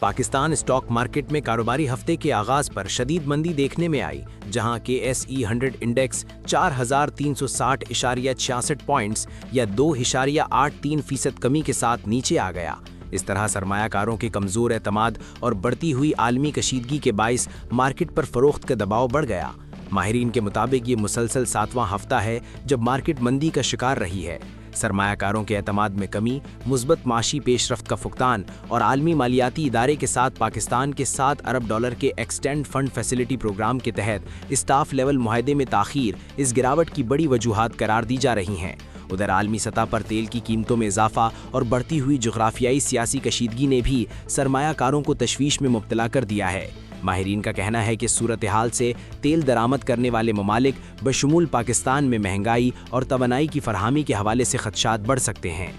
Pakistan stock market میں کاروباری ہفتے کے آغاز پر شدید مندی دیکھنے میں آئی، جہاں کہ SE100 انڈیکس 4360.66 پوائنٹس یا 2.83% کمی کے ساتھ نیچے آ گیا۔ اس طرح سرمایہ کاروں کے کمزور اعتماد اور بڑھتی ہوئی عالمی کشیدگی کے باعث مارکیٹ پر فروخت کا دباؤ بڑھ گیا۔ ماہرین کے مطابق یہ مسلسل 7واں ہفتہ ہے جب مارکیٹ مندی کا شکار رہی ہے۔ سرمایہ کاروں کے اعتماد میں کمی، مثبت معاشی پیش رفت کا فقدان اور عالمی مالیاتی ادارے کے ساتھ پاکستان کے $7 ارب کے ایکسٹینڈ فنڈ فیسلٹی پروگرام کے تحت اسٹاف لیول معاہدے میں تاخیر اس گراوٹ کی بڑی وجوہات قرار دی جا رہی ہیں۔ ادھر عالمی سطح پر تیل کی قیمتوں میں اضافہ اور بڑھتی ہوئی جغرافیائی سیاسی کشیدگی نے بھی سرمایہ کاروں کو تشویش میں مبتلا کر دیا ہے۔ ماہرین کا کہنا ہے کہ صورتحال سے تیل درآمد کرنے والے ممالک بشمول پاکستان میں مہنگائی اور توانائی کی فراہمی کے حوالے سے خدشات بڑھ سکتے ہیں۔